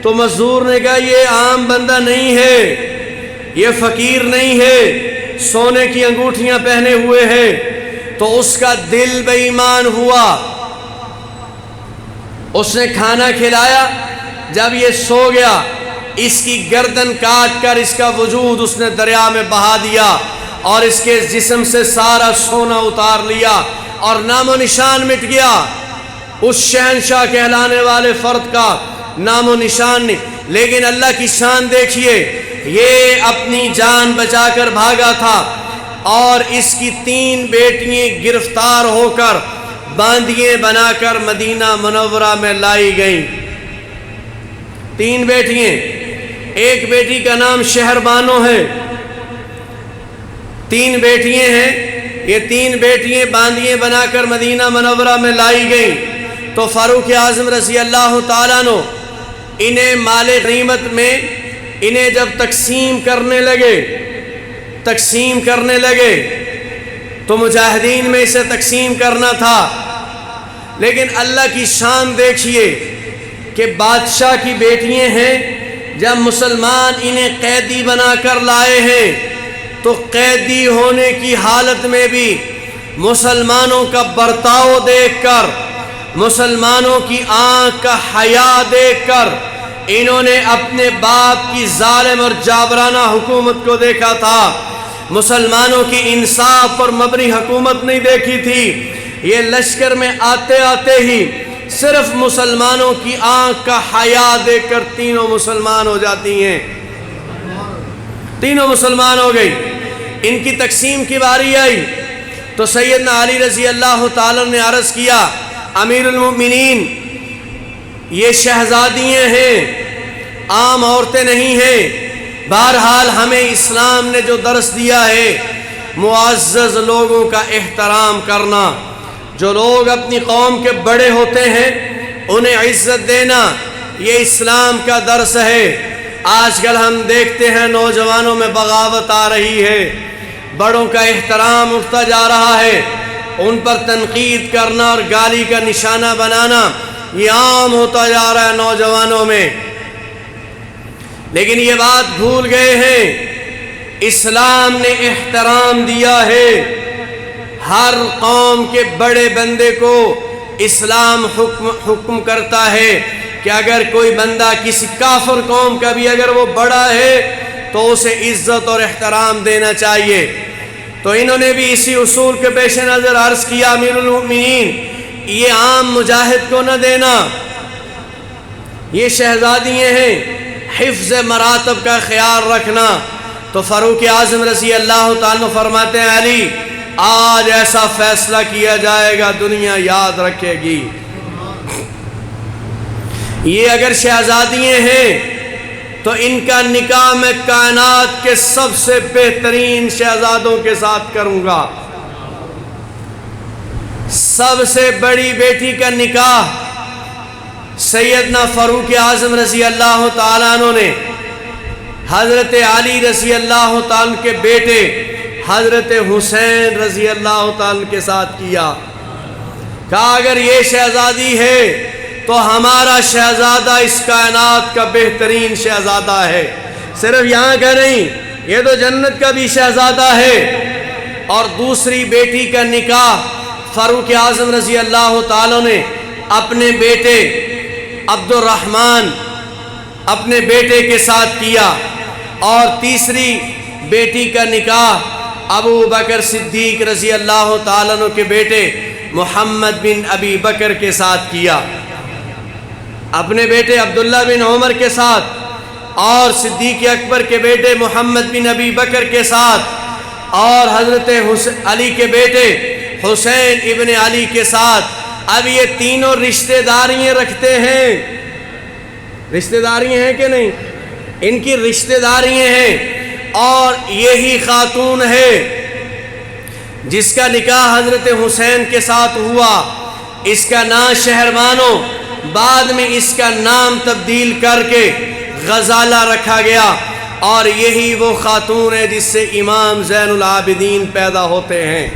تو مزدور نے کہا یہ عام بندہ نہیں ہے، یہ فقیر نہیں ہے، سونے کی انگوٹھیاں پہنے ہوئے ہیں۔ تو اس کا دل بے ایمان ہوا، اس نے کھانا کھلایا۔ جب یہ سو گیا، اس کی گردن کاٹ کر اس کا وجود اس نے دریا میں بہا دیا، اور اس کے جسم سے سارا سونا اتار لیا، اور نام و نشان مٹ گیا۔ اس شہنشاہ کہلانے والے فرد کا نام و نشان نہیں۔ لیکن اللہ کی شان دیکھیے، یہ اپنی جان بچا کر بھاگا تھا، اور اس کی 3 بیٹیاں گرفتار ہو کر باندیاں بنا کر مدینہ منورہ میں لائی گئیں۔ 3 بیٹیاں، ایک بیٹی کا نام شہر بانو ہے، 3 بیٹیاں ہیں، یہ 3 بیٹیاں باندیاں بنا کر مدینہ منورہ میں لائی گئیں۔ تو فاروق اعظم رضی اللہ تعالیٰ عنہ انہیں مال غنیمت میں انہیں جب تقسیم کرنے لگے تو مجاہدین میں اسے تقسیم کرنا تھا، لیکن اللہ کی شان دیکھیے کہ بادشاہ کی بیٹیاں ہیں، جب مسلمان انہیں قیدی بنا کر لائے ہیں تو قیدی ہونے کی حالت میں بھی مسلمانوں کا برتاؤ دیکھ کر، مسلمانوں کی آنکھ کا حیا دیکھ کر انہوں نے اپنے باپ کی ظالم اور جابرانہ حکومت کو دیکھا تھا، مسلمانوں کی انصاف پر مبنی حکومت نہیں دیکھی تھی۔ یہ لشکر میں آتے آتے ہی صرف مسلمانوں کی آنکھ کا حیا دیکھ کر تینوں مسلمان ہو جاتی ہیں، تینوں مسلمان ہو گئی۔ ان کی تقسیم کی باری آئی تو سیدنا علی رضی اللہ تعالیٰ نے عرض کیا، امیر المؤمنین یہ شہزادیاں ہیں، عام عورتیں نہیں ہیں۔ بہرحال ہمیں اسلام نے جو درس دیا ہے معزز لوگوں کا احترام کرنا، جو لوگ اپنی قوم کے بڑے ہوتے ہیں انہیں عزت دینا، یہ اسلام کا درس ہے۔ آج کل ہم دیکھتے ہیں نوجوانوں میں بغاوت آ رہی ہے، بڑوں کا احترام اٹھتا جا رہا ہے، ان پر تنقید کرنا اور گالی کا نشانہ بنانا یہ عام ہوتا جا رہا ہے نوجوانوں میں۔ لیکن یہ بات بھول گئے ہیں، اسلام نے احترام دیا ہے، ہر قوم کے بڑے بندے کو اسلام حکم کرتا ہے کہ اگر کوئی بندہ کسی کافر قوم کا بھی اگر وہ بڑا ہے تو اسے عزت اور احترام دینا چاہیے۔ تو انہوں نے بھی اسی اصول کے پیش نظر عرض کیا، امیر المؤمنین یہ عام مجاہد کو نہ دینا، یہ شہزادیاں ہیں، حفظ مراتب کا خیال رکھنا۔ تو فاروق اعظم رضی اللہ تعالیٰ فرماتے ہیں، علی آج ایسا فیصلہ کیا جائے گا دنیا یاد رکھے گی۔ یہ اگر شہزادیاں ہیں تو ان کا نکاح میں کائنات کے سب سے بہترین شہزادوں کے ساتھ کروں گا۔ سب سے بڑی بیٹی کا نکاح سیدنا فاروق اعظم رضی اللہ تعالیٰ عنہ نے حضرت علی رضی اللہ تعالیٰ کے بیٹے حضرت حسین رضی اللہ تعالیٰ کے ساتھ کیا۔ کہا اگر یہ شہزادی ہے تو ہمارا شہزادہ اس کائنات کا بہترین شہزادہ ہے، صرف یہاں کا نہیں، یہ تو جنت کا بھی شہزادہ ہے۔ اور دوسری بیٹی کا نکاح فاروق اعظم رضی اللہ تعالیٰ نے اپنے بیٹے عبد الرحمن اپنے بیٹے کے ساتھ کیا، اور تیسری بیٹی کا نکاح ابو بکر صدیق رضی اللہ تعالیٰ عنہ کے بیٹے محمد بن ابی بکر کے ساتھ کیا۔ اپنے بیٹے عبداللہ بن عمر کے ساتھ اور صدیق اکبر کے بیٹے محمد بن ابی بکر کے ساتھ اور حضرت علی کے بیٹے حسین ابن علی کے ساتھ۔ اب یہ تینوں رشتہ داریاں رکھتے ہیں، رشتہ داریاں ہیں کہ نہیں؟ ان کی رشتہ داریاں ہیں، اور یہی خاتون ہے جس کا نکاح حضرت حسین کے ساتھ ہوا۔ اس کا نام شہربانو، بعد میں اس کا نام تبدیل کر کے غزالہ رکھا گیا، اور یہی وہ خاتون ہے جس سے امام زین العابدین پیدا ہوتے ہیں،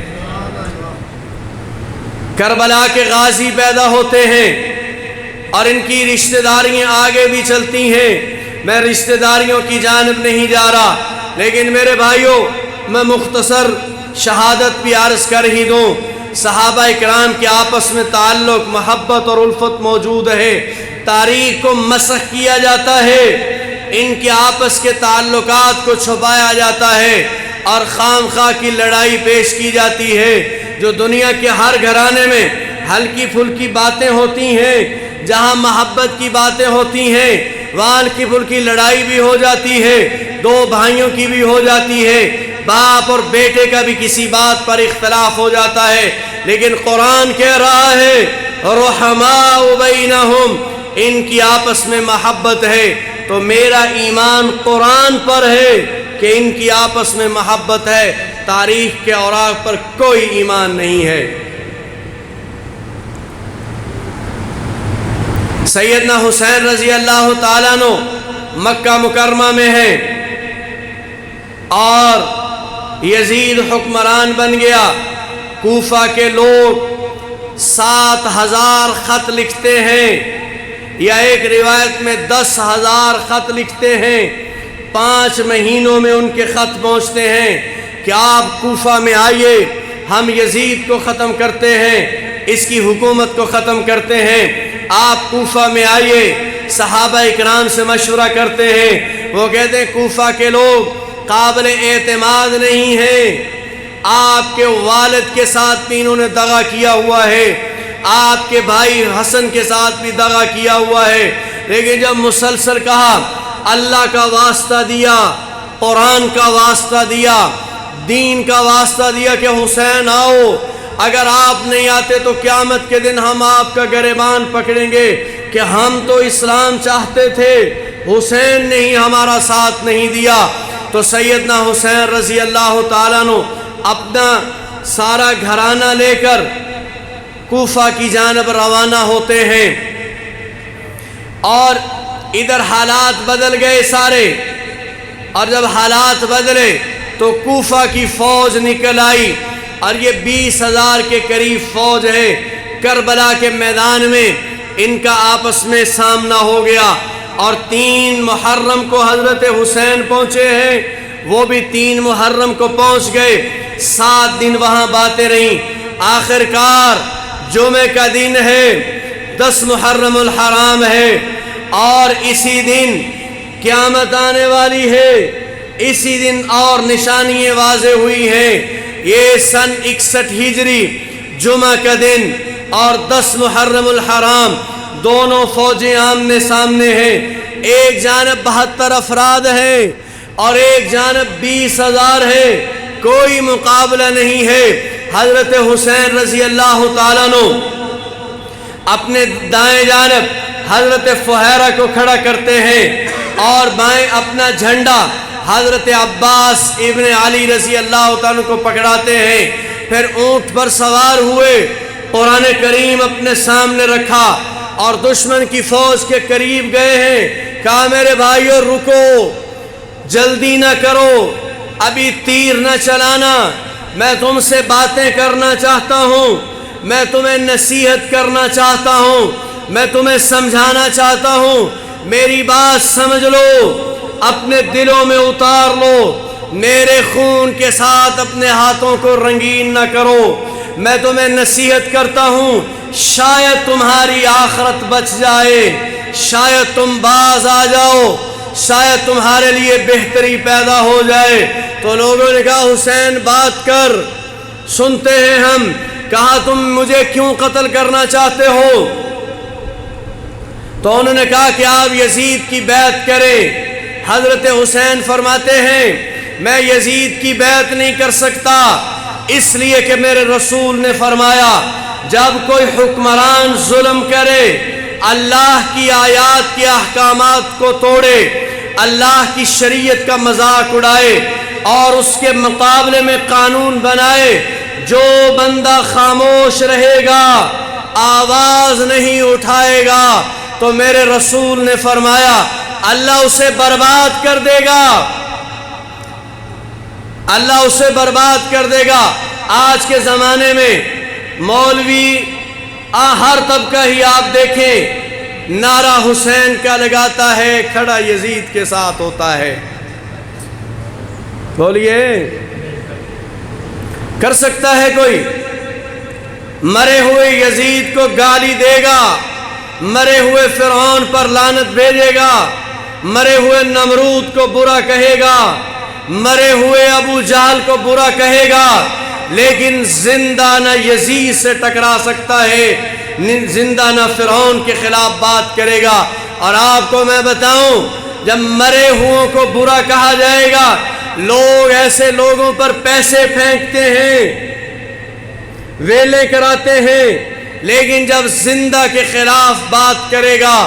کربلا کے غازی پیدا ہوتے ہیں، اور ان کی رشتہ داریاں آگے بھی چلتی ہیں۔ میں رشتہ داریوں کی جانب نہیں جا رہا، لیکن میرے بھائیوں میں مختصر شہادت بھی عرض کر ہی دوں۔ صحابہ اکرام کے آپس میں تعلق، محبت اور الفت موجود ہے، تاریخ کو مسخ کیا جاتا ہے، ان کے آپس کے تعلقات کو چھپایا جاتا ہے، اور خام خواہ کی لڑائی پیش کی جاتی ہے۔ جو دنیا کے ہر گھرانے میں ہلکی پھلکی باتیں ہوتی ہیں، جہاں محبت کی باتیں ہوتی ہیں وہاں ہلکی پھلکی لڑائی بھی ہو جاتی ہے، دو بھائیوں کی بھی ہو جاتی ہے، باپ اور بیٹے کا بھی کسی بات پر اختلاف ہو جاتا ہے، لیکن قرآن کہہ رہا ہے رحماء بینہم، ان کی آپس میں محبت ہے۔ تو میرا ایمان قرآن پر ہے کہ ان کی آپس میں محبت ہے، تاریخ کے اوراق پر کوئی ایمان نہیں ہے۔ سیدنا حسین رضی اللہ تعالیٰ عنہ مکہ مکرمہ میں ہیں، اور یزید حکمران بن گیا۔ کوفہ کے لوگ 7,000 خط لکھتے ہیں، یا ایک روایت میں 10,000 خط لکھتے ہیں، 5 مہینوں میں ان کے خط پہنچتے ہیں کہ آپ کوفہ میں آئیے، ہم یزید کو ختم کرتے ہیں، اس کی حکومت کو ختم کرتے ہیں، آپ کوفہ میں آئیے۔ صحابہ اکرام سے مشورہ کرتے ہیں، وہ کہتے ہیں کوفہ کے لوگ قابل اعتماد نہیں ہیں، آپ کے والد کے ساتھ بھی انہوں نے دغا کیا ہوا ہے، آپ کے بھائی حسن کے ساتھ بھی دغا کیا ہوا ہے، لیکن جب مسلسل کہا، اللہ کا واسطہ دیا، قرآن کا واسطہ دیا، دین کا واسطہ دیا کہ حسین آؤ، اگر آپ نہیں آتے تو قیامت کے دن ہم آپ کا گریبان پکڑیں گے کہ ہم تو اسلام چاہتے تھے، حسین نے ہی ہمارا ساتھ نہیں دیا۔ تو سیدنا حسین رضی اللہ تعالیٰ عنہ اپنا سارا گھرانہ لے کر کوفہ کی جانب روانہ ہوتے ہیں، اور ادھر حالات بدل گئے سارے، اور جب حالات بدلے تو کوفہ کی فوج نکل آئی، اور یہ 20,000 کے قریب فوج ہے۔ کربلا کے میدان میں ان کا آپس میں سامنا ہو گیا، اور 3 محرم کو حضرت حسین پہنچے ہیں، وہ بھی 3 محرم کو پہنچ گئے، 7 دن وہاں باتیں رہیں۔ آخر کار جمعہ کا دن ہے، 10 محرم الحرام ہے، اور اسی دن قیامت آنے والی ہے، اسی دن اور نشانیاں واضح ہوئی ہیں۔ یہ سن 61 ہجری جمعہ کا دن اور 10 محرم الحرام، دونوں فوجیں آمنے سامنے ہیں، ایک جانب 72 افراد ہیں اور ایک جانب 20,000 ہے، کوئی مقابلہ نہیں ہے۔ حضرت حسین رضی اللہ تعالیٰ عنہ اپنے دائیں جانب حضرت فہیرہ کو کھڑا کرتے ہیں اور بائیں اپنا جھنڈا حضرت عباس ابن علی رضی اللہ تعالیٰ کو پکڑاتے ہیں، پھر اونٹ پر سوار ہوئے، قرآن کریم اپنے سامنے رکھا اور دشمن کی فوج کے قریب گئے ہیں، کہا میرے بھائیو رکو، جلدی نہ کرو، ابھی تیر نہ چلانا، میں تم سے باتیں کرنا چاہتا ہوں، میں تمہیں نصیحت کرنا چاہتا ہوں، میں تمہیں سمجھانا چاہتا ہوں، میری بات سمجھ لو، اپنے دلوں میں اتار لو، میرے خون کے ساتھ اپنے ہاتھوں کو رنگین نہ کرو، میں تمہیں نصیحت کرتا ہوں، شاید تمہاری آخرت بچ جائے، شاید تم باز آ جاؤ، شاید تمہارے لیے بہتری پیدا ہو جائے۔ تو لوگوں نے کہا حسین بات کر، سنتے ہیں ہم۔ کہا تم مجھے کیوں قتل کرنا چاہتے ہو؟ تو انہوں نے کہا کہ آپ یزید کی بیعت کریں۔ حضرت حسین فرماتے ہیں میں یزید کی بیعت نہیں کر سکتا، اس لیے کہ میرے رسول نے فرمایا جب کوئی حکمران ظلم کرے، اللہ کی آیات کے احکامات کو توڑے، اللہ کی شریعت کا مذاق اڑائے اور اس کے مقابلے میں قانون بنائے، جو بندہ خاموش رہے گا، آواز نہیں اٹھائے گا، تو میرے رسول نے فرمایا اللہ اسے برباد کر دے گا، اللہ اسے برباد کر دے گا۔ آج کے زمانے میں مولوی ہر طبقہ ہی آپ دیکھیں نعرہ حسین کا لگاتا ہے، کھڑا یزید کے ساتھ ہوتا ہے۔ بولیے کر سکتا ہے کوئی؟ مرے ہوئے یزید کو گالی دے گا، مرے ہوئے فرعون پر لعنت بھیجے گا، مرے ہوئے نمرود کو برا کہے گا، مرے ہوئے ابو جہل کو برا کہے گا، لیکن زندہ نہ یزید سے ٹکرا سکتا ہے، زندہ نہ فرعون کے خلاف بات کرے گا۔ اور آپ کو میں بتاؤں جب مرے ہوئوں کو برا کہا جائے گا، لوگ ایسے لوگوں پر پیسے پھینکتے ہیں، ویلے کراتے ہیں، لیکن جب زندہ کے خلاف بات کرے گا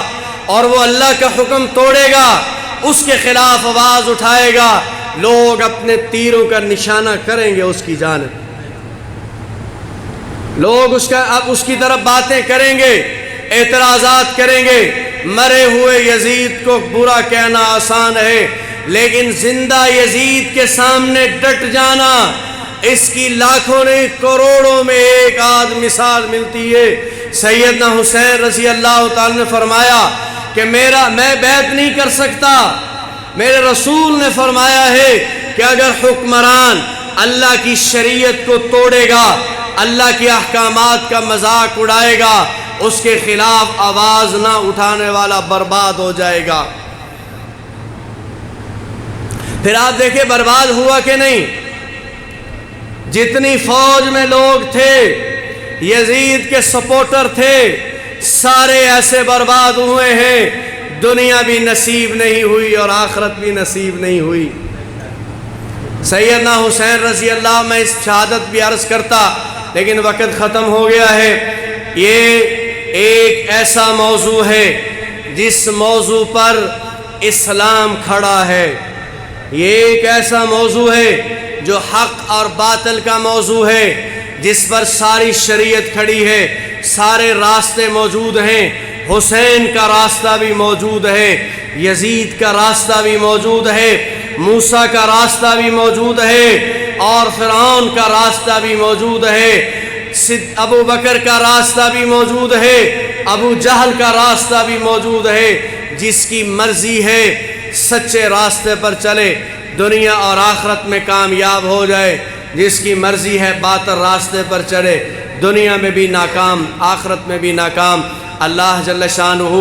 اور وہ اللہ کا حکم توڑے گا، اس کے خلاف آواز اٹھائے گا، لوگ اپنے تیروں کا نشانہ کریں گے اس کی جانب، لوگ اس کی طرف باتیں کریں گے، اعتراضات کریں گے۔ مرے ہوئے یزید کو برا کہنا آسان ہے، لیکن زندہ یزید کے سامنے ڈٹ جانا، اس کی لاکھوں نہیں کروڑوں میں ایک آدھ مثال ملتی ہے۔ سیدنا حسین رضی اللہ تعالیٰ نے فرمایا کہ میں بیعت نہیں کر سکتا، میرے رسول نے فرمایا ہے کہ اگر حکمران اللہ کی شریعت کو توڑے گا، اللہ کے احکامات کا مذاق اڑائے گا، اس کے خلاف آواز نہ اٹھانے والا برباد ہو جائے گا۔ پھر آپ دیکھیں برباد ہوا کہ نہیں؟ جتنی فوج میں لوگ تھے یزید کے سپورٹر تھے، سارے ایسے برباد ہوئے ہیں، دنیا بھی نصیب نہیں ہوئی اور آخرت بھی نصیب نہیں ہوئی۔ سیدنا حسین رضی اللہ، میں اس شہادت بھی عرض کرتا لیکن وقت ختم ہو گیا ہے۔ یہ ایک ایسا موضوع ہے جس موضوع پر اسلام کھڑا ہے، یہ ایک ایسا موضوع ہے جو حق اور باطل کا موضوع ہے، جس پر ساری شریعت کھڑی ہے، سارے راستے موجود ہیں، حسین کا راستہ بھی موجود ہے، یزید کا راستہ بھی موجود ہے، موسیٰ کا راستہ بھی موجود ہے، اور فرعون کا راستہ بھی موجود ہے، ابو بکر کا راستہ بھی موجود ہے، ابو جہل کا راستہ بھی موجود ہے۔ جس کی مرضی ہے سچے راستے پر چلے، دنیا اور آخرت میں کامیاب ہو جائے، جس کی مرضی ہے باطل راستے پر چلے، دنیا میں بھی ناکام، آخرت میں بھی ناکام۔ اللہ جل شانہ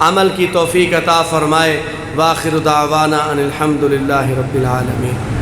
عمل کی توفیق عطا فرمائے۔ وآخر دعوانا ان الحمد للہ رب العالمین۔